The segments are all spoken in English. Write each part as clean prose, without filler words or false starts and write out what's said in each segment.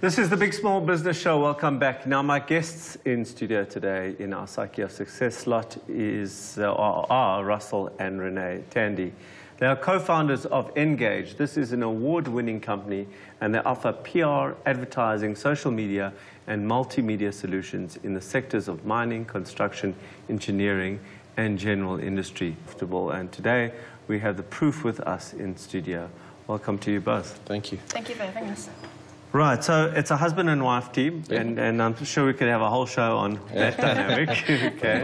This is the Big Small Business Show. Welcome back. Now, my guests in studio today in our Psyche of Success slot are Russell and Renee Tandy. They are co-founders of NGAGE. This is an award-winning company, and they offer PR, advertising, social media, and multimedia solutions in the sectors of mining, construction, engineering, and general industry. And today, we have the proof with us in studio. Welcome to you both. Thank you. Thank you for having us. Right, so it's a husband and wife team, and I'm sure we could have a whole show on that dynamic. Okay.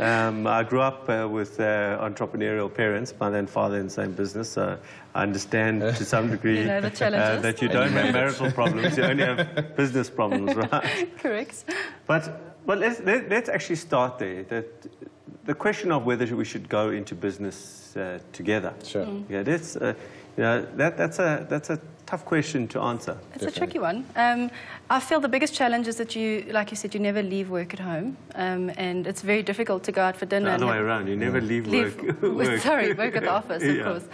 I grew up with entrepreneurial parents, mother and father in the same business, so I understand to some degree that you don't have marital problems, you only have business problems, right? Correct. But let's actually start there. The question of whether we should go into business together. Sure. Yeah, that's a tough question to answer. It's a tricky one. I feel the biggest challenge is that you, like you said, you never leave work at home, and it's very difficult to go out for dinner. The other way around, you never leave work. Sorry, work at the office, of course.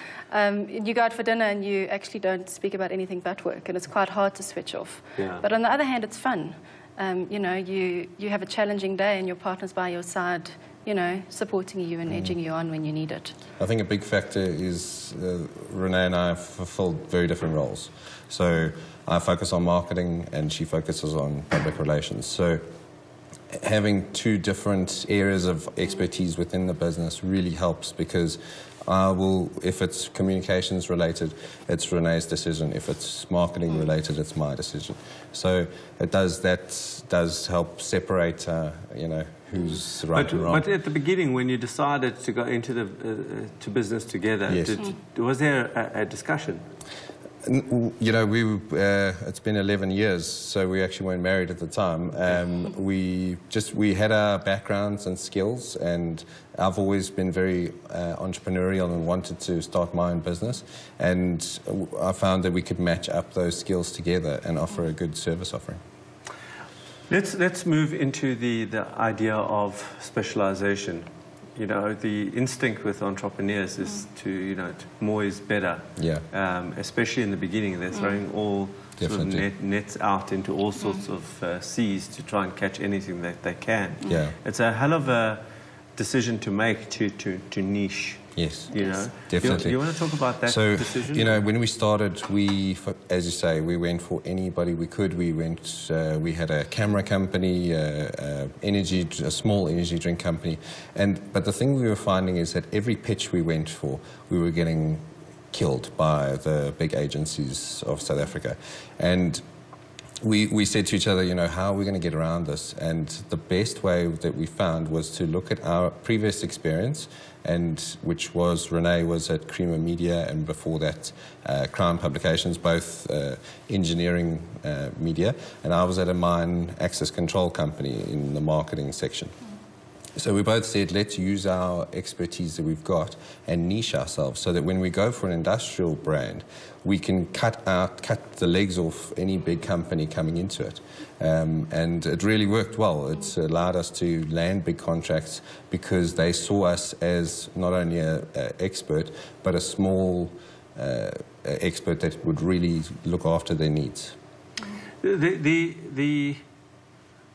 You go out for dinner and you actually don't speak about anything but work, and it's quite hard to switch off. Yeah. But on the other hand, it's fun. You know, you have a challenging day and your partner's by your side, you know, supporting you and edging you on when you need it. I think a big factor is Renee and I have fulfilled very different roles. So I focus on marketing and she focuses on public relations. So having two different areas of expertise within the business really helps, because if it's communications related, it's Renee's decision. If it's marketing related, it's my decision. So that does help separate, you know, who's right and wrong. But at the beginning, when you decided to go into to business together, yes. Was there a discussion? You know, it's been 11 years, so we actually weren't married at the time. We had our backgrounds and skills, and I've always been very entrepreneurial and wanted to start my own business. And I found that we could match up those skills together and offer a good service offering. Let's move into the idea of specialization. You know, the instinct with entrepreneurs is more is better. Yeah. Especially in the beginning, they're throwing all sort of nets out into all sorts of seas to try and catch anything that they can. Yeah. It's a hell of a decision to make to niche. Yes. You know, definitely. You want to talk about that decision? You know, when we started, as you say, we went for anybody we could. We had a camera company, a small energy drink company, but the thing we were finding is that every pitch we went for, we were getting killed by the big agencies of South Africa, and we said to each other, you know, how are we going to get around this? And the best way that we found was to look at our previous experience, and which was Renee was at Creamer Media, and before that Crown Publications, both engineering media, and I was at a mine access control company in the marketing section. So we both said, let's use our expertise that we've got and niche ourselves so that when we go for an industrial brand, we can cut the legs off any big company coming into it. And it really worked well. It's allowed us to land big contracts because they saw us as not only an expert, but a small expert that would really look after their needs. The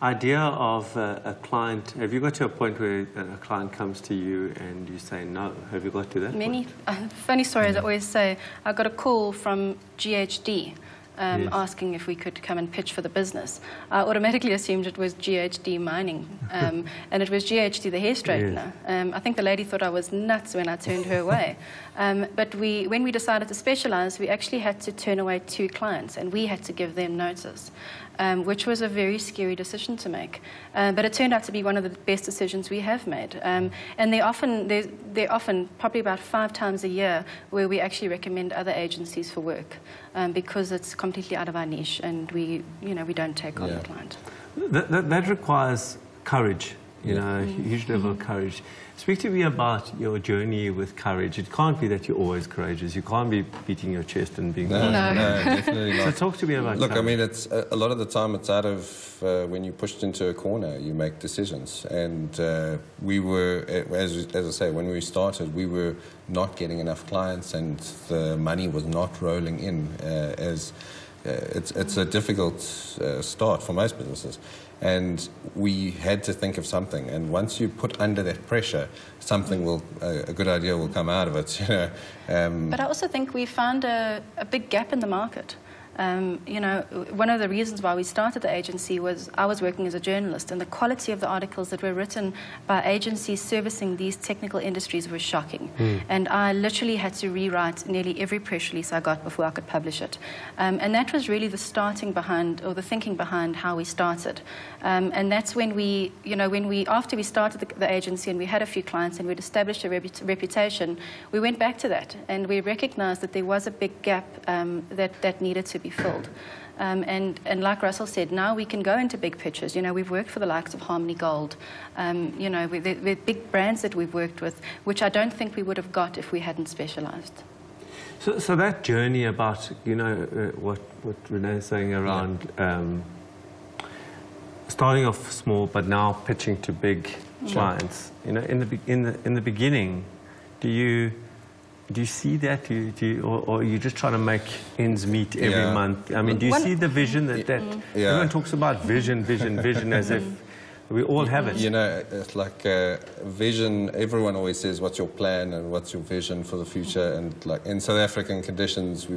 idea of a client, have you got to a point where a client comes to you and you say no? Have you got to that point? Funny story, as I always say, I got a call from GHD asking if we could come and pitch for the business. I automatically assumed it was GHD Mining, and it was GHD the hair straightener. Yes. I think the lady thought I was nuts when I turned her away. But when we decided to specialize, we actually had to turn away 2 clients, and we had to give them notice. Which was a very scary decision to make. But it turned out to be one of the best decisions we have made. And they're often, probably about 5 times a year, where we actually recommend other agencies for work, because it's completely out of our niche, and we don't take on the client. That requires courage, you know, a huge level of courage. Speak to me about your journey with courage. It can't be that you're always courageous. You can't be beating your chest and being... No, definitely not. So talk to me about Look, courage. I mean, it's a lot of the time it's out of when you're pushed into a corner, you make decisions. And we were, as I say, when we started, we were not getting enough clients, and the money was not rolling in as it's a difficult start for most businesses. And we had to think of something. And once you put under that pressure, something will, a good idea will come out of it. But I also think we found a big gap in the market. You know, one of the reasons why we started the agency was I was working as a journalist, and the quality of the articles that were written by agencies servicing these technical industries was shocking. And I literally had to rewrite nearly every press release I got before I could publish it. And that was really the starting behind, or the thinking behind how we started. And that's when we, you know, after we started the agency and we had a few clients and we'd established a reputation, we went back to that and we recognized that there was a big gap that needed to be filled. And like Russell said, now we can go into big pictures. You know, we've worked for the likes of Harmony Gold. You know, they're big brands that we've worked with, which I don't think we would have got if we hadn't specialized. So that journey about, you know, what Renee's saying around starting off small but now pitching to big clients, you know, in the beginning, do you see that? Or are you just trying to make ends meet every month? I mean, do you see the vision that everyone talks about vision as if we all have it? You know, it's like vision. Everyone always says, "What's your plan and what's your vision for the future?" And like in South African conditions,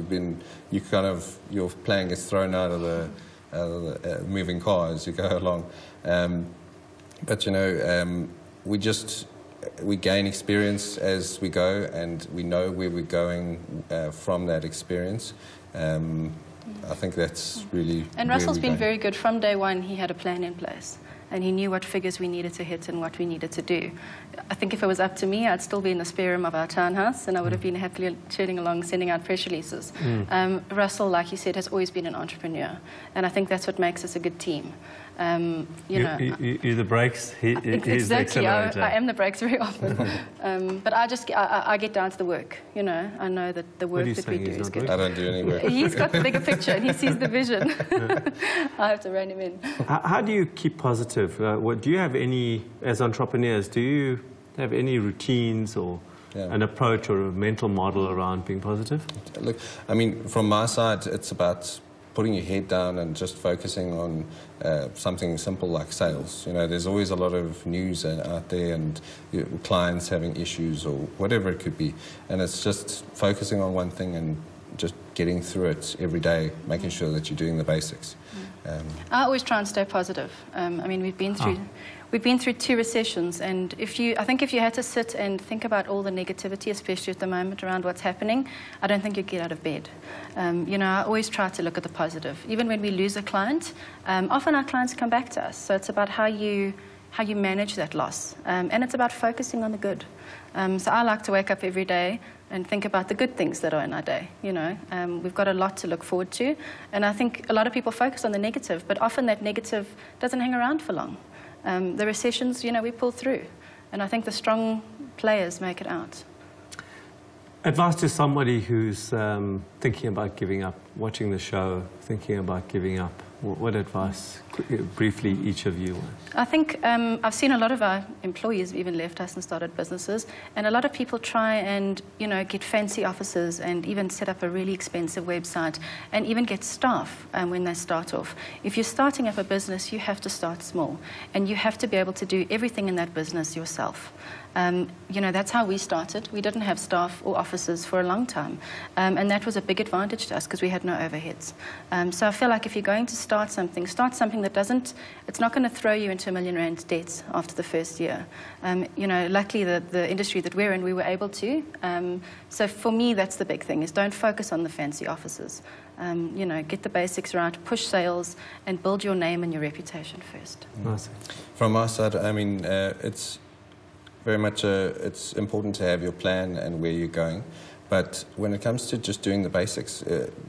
your plan gets thrown out of the moving car as you go along. But you know, we gain experience as we go, and we know where we're going from that experience. I think that's really. And Russell's been very good. From day one, he had a plan in place, and he knew what figures we needed to hit and what we needed to do. I think if it was up to me, I'd still be in the spare room of our townhouse, and I would have been happily churning along, sending out press releases. Russell, like you said, has always been an entrepreneur, and I think that's what makes us a good team. You're the brakes, he's exactly. the accelerator. I am the brakes very often. But I get down to the work, you know. I know that the work that we do is good. I don't do any work. He's got the bigger picture and he sees the vision. I have to rein him in. How do you keep positive? Do you have any, as entrepreneurs, do you have any routines or an approach or a mental model around being positive? Look, I mean, from my side, it's about putting your head down and just focusing on something simple like sales. You know, there's always a lot of news out there and clients having issues or whatever it could be. And it's just focusing on one thing and just getting through it every day, making sure that you're doing the basics. I always try and stay positive. I mean, we've been through 2 recessions, and I think if you had to sit and think about all the negativity, especially at the moment around what's happening, I don't think you'd get out of bed. You know, I always try to look at the positive. Even when we lose a client, often our clients come back to us. So it's about how you manage that loss, and it's about focusing on the good. So I like to wake up every day and think about the good things that are in our day. You know, we've got a lot to look forward to, and I think a lot of people focus on the negative, but often that negative doesn't hang around for long. The recessions, you know, we pull through, and I think the strong players make it out. Advice to somebody who's thinking about giving up, watching the show, thinking about giving up. What advice, briefly, each of you? I think I've seen a lot of our employees even left us and started businesses, and a lot of people try and, you know, get fancy offices and even set up a really expensive website and even get staff when they start off. If you're starting up a business, you have to start small, and you have to be able to do everything in that business yourself. You know, that's how we started. We didn't have staff or offices for a long time, and that was a big advantage to us because we had no overheads. So I feel like if you're going to start something that it's not going to throw you into R1 million debts after the first year. You know, luckily the industry that we're in, we were able to. So for me, that's the big thing, is don't focus on the fancy offices. You know, get the basics right, push sales, and build your name and your reputation first. Nice. From our side, I mean, it's very much it's important to have your plan and where you're going. But when it comes to just doing the basics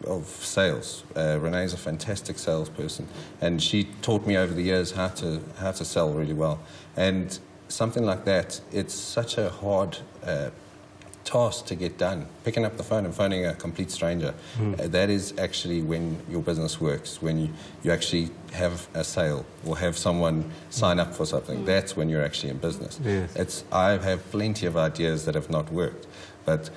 of sales, Renee's a fantastic salesperson, and she taught me over the years how to sell really well. And something like that, it's such a hard task to get done. Picking up the phone and phoning a complete stranger, that is actually when your business works, when you actually have a sale or have someone sign up for something. That's when you're actually in business. Yes. I have plenty of ideas that have not worked, but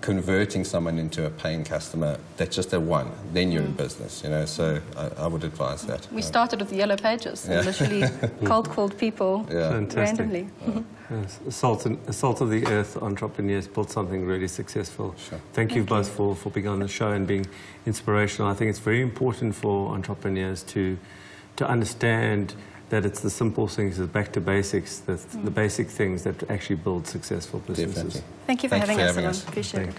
converting someone into a paying customer, that's just a one. Then you're in business, you know. So I would advise that. We started with the yellow pages and literally cold called people randomly. Yes. Salt of the earth entrepreneurs built something really successful. Sure. Thank you both for being on the show and being inspirational. I think it's very important for entrepreneurs to understand that it's the simple things, the back to basics, the basic things that actually build successful businesses. Definitely. Thank you for having us. Appreciate it.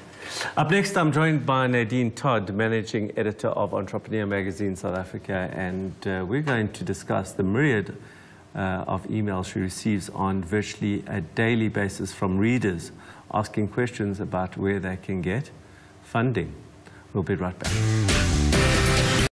Up next, I'm joined by Nadine Todd, Managing Editor of Entrepreneur Magazine South Africa, and we're going to discuss the myriad of emails she receives on virtually a daily basis from readers asking questions about where they can get funding. We'll be right back.